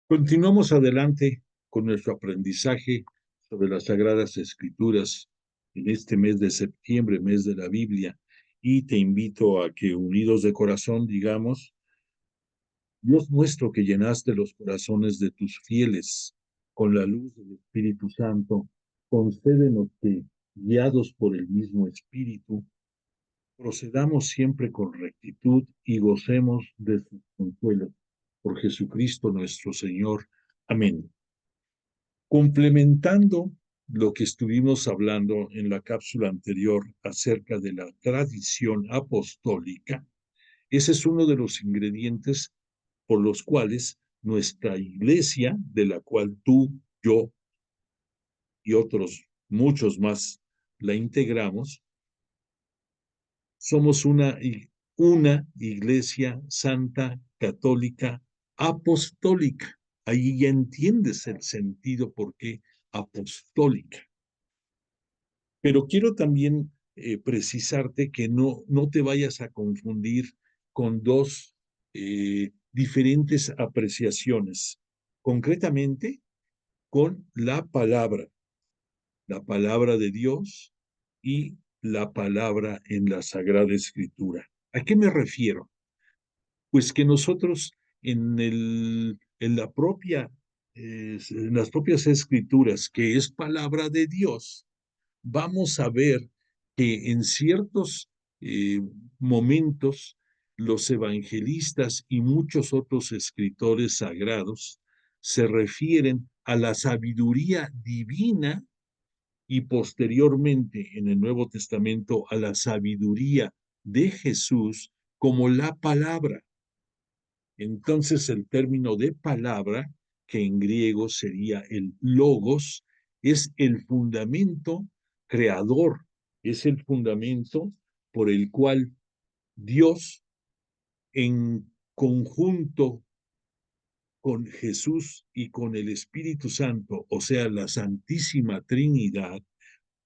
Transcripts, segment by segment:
Continuamos adelante con nuestro aprendizaje sobre las Sagradas Escrituras en este mes de septiembre, mes de la Biblia, y te invito a que unidos de corazón digamos: Dios nuestro, que llenaste los corazones de tus fieles con la luz del Espíritu Santo, concédenos que, guiados por el mismo Espíritu, procedamos siempre con rectitud y gocemos de sus consuelos. Por Jesucristo nuestro Señor. Amén. Complementando lo que estuvimos hablando en la cápsula anterior acerca de la tradición apostólica, ese es uno de los ingredientes por los cuales nuestra iglesia, de la cual tú, yo y otros muchos más la integramos, somos una iglesia santa, católica, apostólica. Ahí ya entiendes el sentido por qué apostólica. Pero quiero también precisarte que no te vayas a confundir con dos diferentes apreciaciones, concretamente con la palabra de Dios y la palabra en la Sagrada Escritura. ¿A qué me refiero? Pues que nosotros en la propia, en las propias Escrituras, que es palabra de Dios, vamos a ver que en ciertos momentos los evangelistas y muchos otros escritores sagrados se refieren a la sabiduría divina y posteriormente en el Nuevo Testamento a la sabiduría de Jesús como la palabra. Entonces el término de palabra, que en griego sería el logos, es el fundamento creador, es el fundamento por el cual Dios, en conjunto con Jesús y con el Espíritu Santo, o sea, la Santísima Trinidad,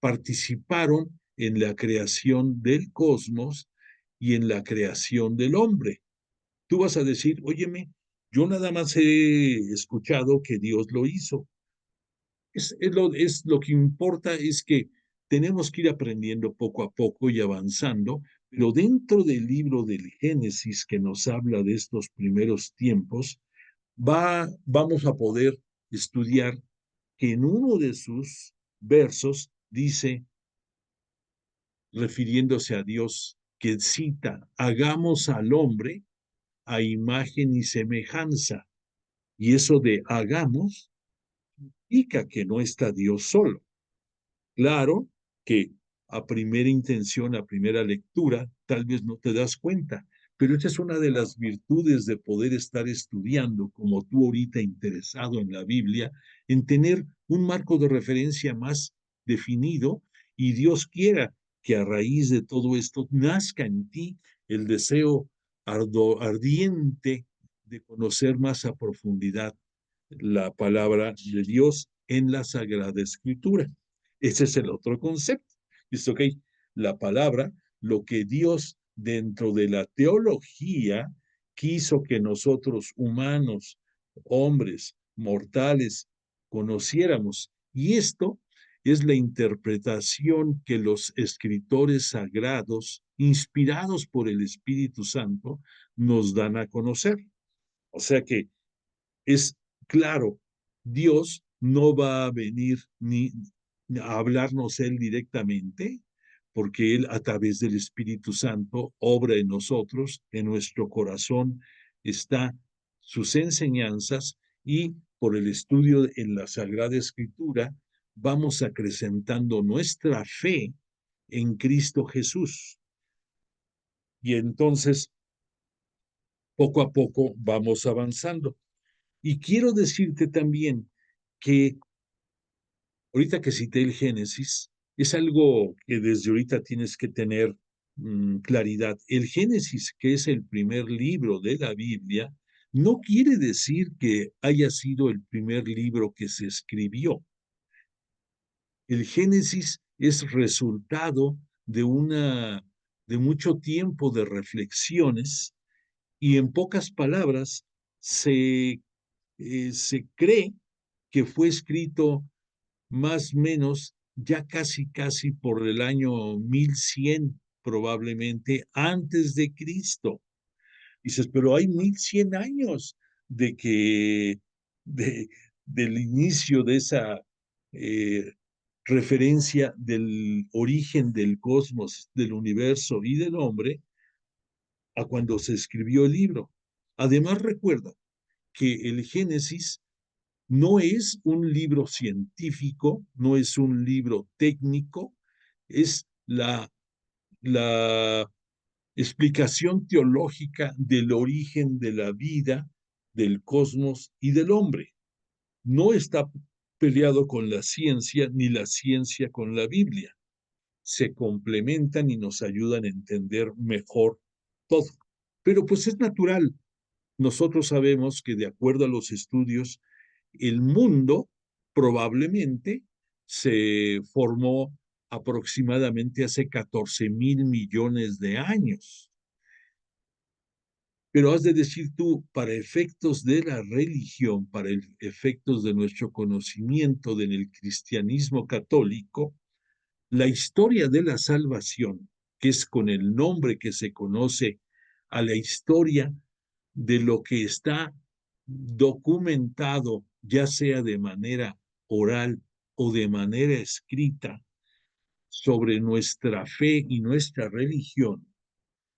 participaron en la creación del cosmos y en la creación del hombre. Tú vas a decir: óyeme, yo nada más he escuchado que Dios lo hizo. Es lo que importa es que tenemos que ir aprendiendo poco a poco y avanzando, pero dentro del libro del Génesis, que nos habla de estos primeros tiempos, vamos a poder estudiar que en uno de sus versos dice, refiriéndose a Dios, que cita: hagamos al hombre a imagen y semejanza. Y eso de hagamos indica que no está Dios solo. Claro que a primera intención, a primera lectura, tal vez no te das cuenta, pero esta es una de las virtudes de poder estar estudiando, como tú ahorita interesado en la Biblia, en tener un marco de referencia más definido, y Dios quiera que a raíz de todo esto nazca en ti el deseo ardiente de conocer más a profundidad la palabra de Dios en la Sagrada Escritura. Ese es el otro concepto. Dice, ok, la palabra, lo que Dios dentro de la teología quiso que nosotros humanos, hombres, mortales, conociéramos. Y esto es la interpretación que los escritores sagrados, inspirados por el Espíritu Santo, nos dan a conocer. O sea que es claro, Dios no va a venir ni a hablarnos Él directamente, porque Él a través del Espíritu Santo obra en nosotros, en nuestro corazón está sus enseñanzas, y por el estudio en la Sagrada Escritura vamos acrecentando nuestra fe en Cristo Jesús. Y entonces, poco a poco, vamos avanzando. Y quiero decirte también que ahorita que cité el Génesis, es algo que desde ahorita tienes que tener claridad. El Génesis, que es el primer libro de la Biblia, no quiere decir que haya sido el primer libro que se escribió. El Génesis es resultado de mucho tiempo de reflexiones, y en pocas palabras se se cree que fue escrito más o menos ya casi por el año 1100, probablemente antes de Cristo. Dices, pero hay 1100 años de que, de, del inicio de esa eh, referencia del origen del cosmos, del universo y del hombre a cuando se escribió el libro. Además, recuerda que el Génesis no es un libro científico, no es un libro técnico, es la explicación teológica del origen de la vida, del cosmos y del hombre. No está peleado con la ciencia ni la ciencia con la Biblia. Se complementan y nos ayudan a entender mejor todo. Pero pues es natural. Nosotros sabemos que de acuerdo a los estudios, el mundo probablemente se formó aproximadamente hace 14,000 millones de años. Pero has de decir tú, para efectos de la religión, para efectos de nuestro conocimiento del cristianismo católico, la historia de la salvación, que es con el nombre que se conoce a la historia de lo que está documentado, ya sea de manera oral o de manera escrita, sobre nuestra fe y nuestra religión,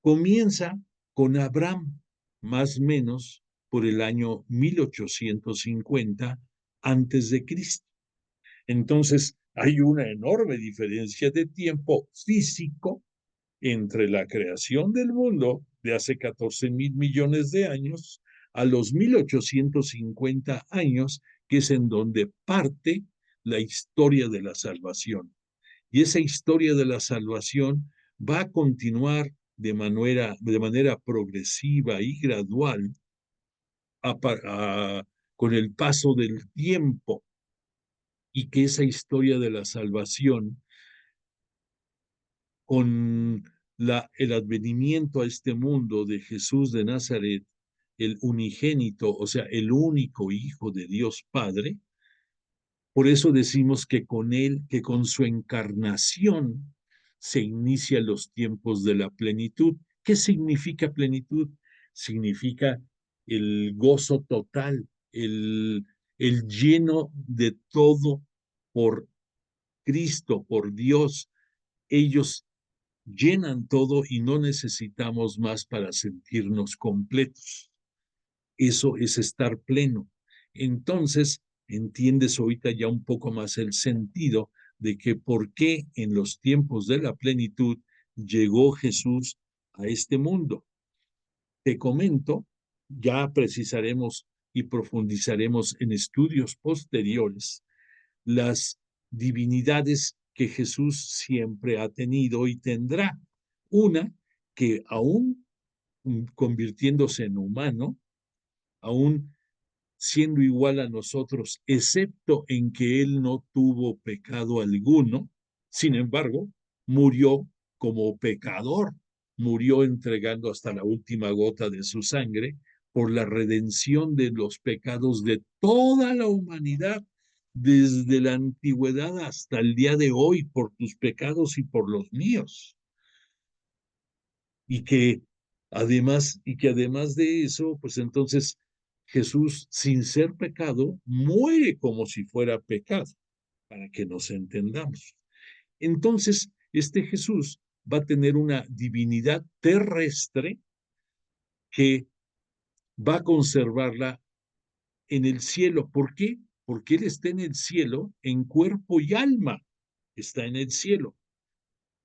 comienza con Abraham, más o menos por el año 1850 antes de Cristo. Entonces, hay una enorme diferencia de tiempo físico entre la creación del mundo de hace 14,000 millones de años a los 1850 años, que es en donde parte la historia de la salvación. Y esa historia de la salvación va a continuar de manera progresiva y gradual con el paso del tiempo, y que esa historia de la salvación, con el advenimiento a este mundo de Jesús de Nazaret, el unigénito, o sea, el único Hijo de Dios Padre, por eso decimos que con él, que con su encarnación, se inician los tiempos de la plenitud. ¿Qué significa plenitud? Significa el gozo total, el lleno de todo por Cristo, por Dios. Ellos llenan todo y no necesitamos más para sentirnos completos. Eso es estar pleno. Entonces, entiendes ahorita ya un poco más el sentido de que por qué en los tiempos de la plenitud llegó Jesús a este mundo. Te comento, ya precisaremos y profundizaremos en estudios posteriores las divinidades que Jesús siempre ha tenido y tendrá. Una que aún convirtiéndose en humano, aún siendo igual a nosotros, excepto en que él no tuvo pecado alguno, sin embargo, murió como pecador, murió entregando hasta la última gota de su sangre por la redención de los pecados de toda la humanidad, desde la antigüedad hasta el día de hoy, por tus pecados y por los míos. Y que además de eso, pues entonces Jesús, sin ser pecado, muere como si fuera pecado, para que nos entendamos. Entonces, este Jesús va a tener una divinidad terrestre que va a conservarla en el cielo. ¿Por qué? Porque Él está en el cielo en cuerpo y alma, está en el cielo.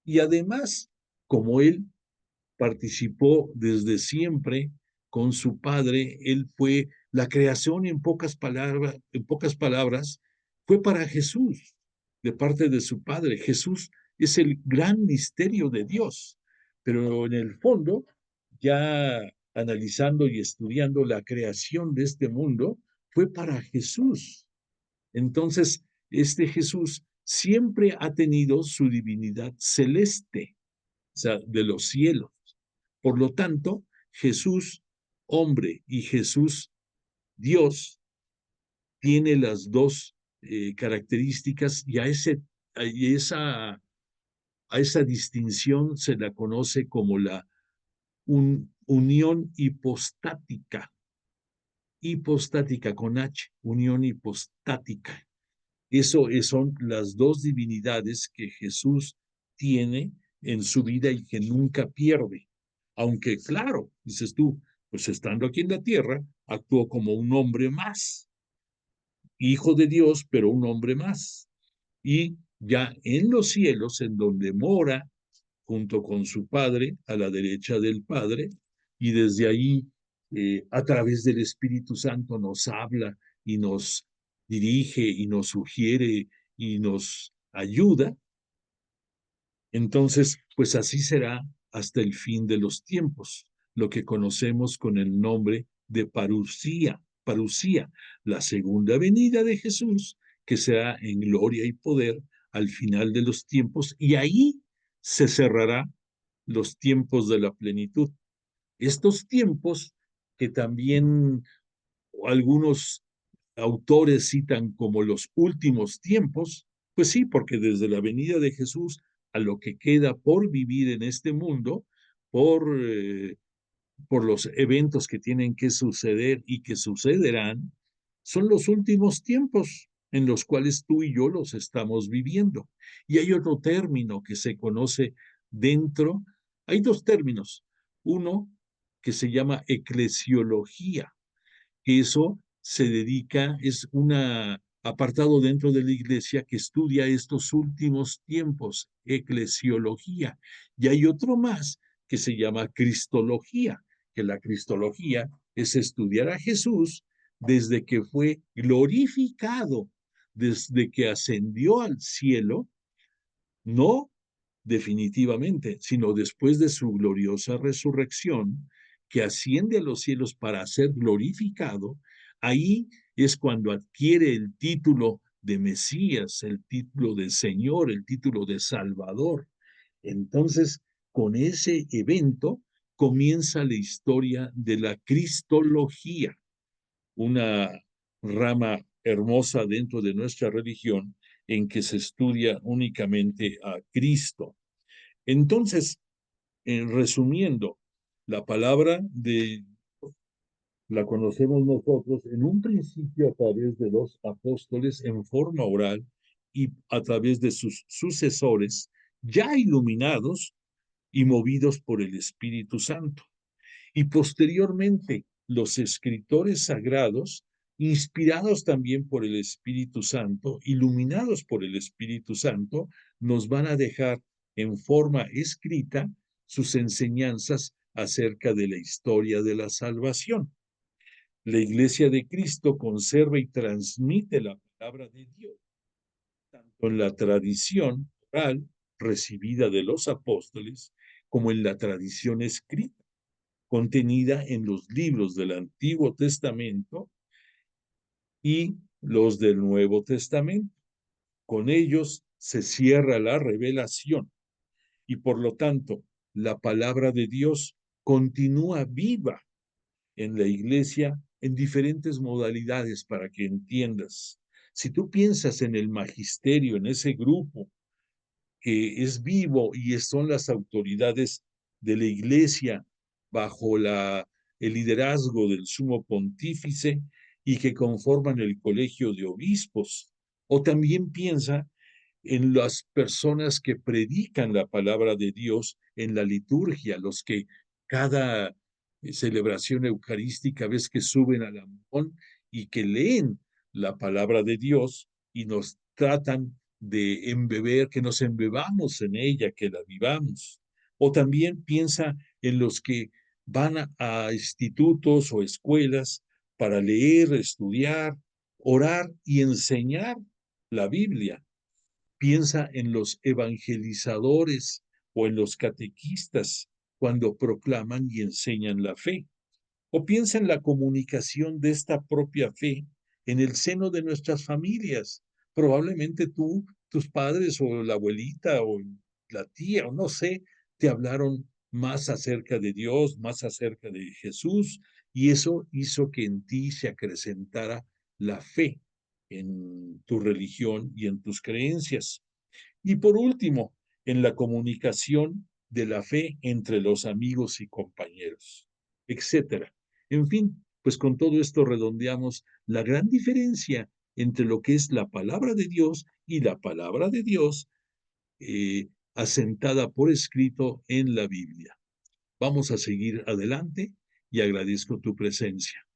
Y además, como Él participó desde siempre con su padre, él fue la creación en pocas palabras, fue para Jesús, de parte de su padre. Jesús es el gran misterio de Dios, pero en el fondo, ya analizando y estudiando la creación de este mundo, fue para Jesús. Entonces, este Jesús siempre ha tenido su divinidad celeste, o sea, de los cielos. Por lo tanto, Jesús, hombre, y Jesús, Dios, tiene las dos características y a esa distinción se la conoce como la unión hipostática, hipostática con H, unión hipostática. Son las dos divinidades que Jesús tiene en su vida y que nunca pierde. Aunque, claro, dices tú, pues estando aquí en la tierra, actuó como un hombre más, hijo de Dios, pero un hombre más. Y ya en los cielos, en donde mora junto con su Padre, a la derecha del Padre, y desde ahí, a través del Espíritu Santo, nos habla y nos dirige y nos sugiere y nos ayuda. Entonces, pues así será hasta el fin de los tiempos, lo que conocemos con el nombre de parusía, la segunda venida de Jesús, que será en gloria y poder al final de los tiempos, y ahí se cerrará los tiempos de la plenitud. Estos tiempos que también algunos autores citan como los últimos tiempos, pues sí, porque desde la venida de Jesús a lo que queda por vivir en este mundo, por, eh, por los eventos que tienen que suceder y que sucederán, son los últimos tiempos en los cuales tú y yo los estamos viviendo. Y hay otro término que se conoce dentro, hay dos términos. Uno que se llama eclesiología, que eso se dedica, es un apartado dentro de la iglesia que estudia estos últimos tiempos, eclesiología. Y hay otro más que se llama cristología, que la cristología es estudiar a Jesús desde que fue glorificado, desde que ascendió al cielo, no definitivamente, sino después de su gloriosa resurrección, que asciende a los cielos para ser glorificado, ahí es cuando adquiere el título de Mesías, el título de Señor, el título de Salvador. Entonces, con ese evento comienza la historia de la cristología, una rama hermosa dentro de nuestra religión en que se estudia únicamente a Cristo. Entonces, resumiendo, la palabra de la conocemos nosotros en un principio a través de los apóstoles en forma oral y a través de sus sucesores ya iluminados y movidos por el Espíritu Santo. Y posteriormente, los escritores sagrados, inspirados también por el Espíritu Santo, iluminados por el Espíritu Santo, nos van a dejar en forma escrita sus enseñanzas acerca de la historia de la salvación. La Iglesia de Cristo conserva y transmite la palabra de Dios, tanto en la tradición oral recibida de los apóstoles como en la tradición escrita contenida en los libros del Antiguo Testamento y los del Nuevo Testamento. Con ellos se cierra la revelación y por lo tanto la palabra de Dios continúa viva en la iglesia en diferentes modalidades para que entiendas. Si tú piensas en el magisterio, en ese grupo que es vivo y son las autoridades de la iglesia bajo el liderazgo del sumo pontífice y que conforman el colegio de obispos. O también piensa en las personas que predican la palabra de Dios en la liturgia, los que cada celebración eucarística ves que suben al ambón y que leen la palabra de Dios y nos tratan de embeber, que nos embebamos en ella, que la vivamos. O también piensa en los que van a institutos o escuelas para leer, estudiar, orar y enseñar la Biblia. Piensa en los evangelizadores o en los catequistas cuando proclaman y enseñan la fe. O piensa en la comunicación de esta propia fe en el seno de nuestras familias. Probablemente tú, tus padres o la abuelita o la tía o no sé, te hablaron más acerca de Dios, más acerca de Jesús, y eso hizo que en ti se acrecentara la fe. en tu religión y en tus creencias. Y por último, en la comunicación de la fe entre los amigos y compañeros, etcétera. En fin, pues con todo esto redondeamos la gran diferencia entre lo que es la palabra de Dios y la palabra de Dios asentada por escrito en la Biblia. Vamos a seguir adelante y agradezco tu presencia.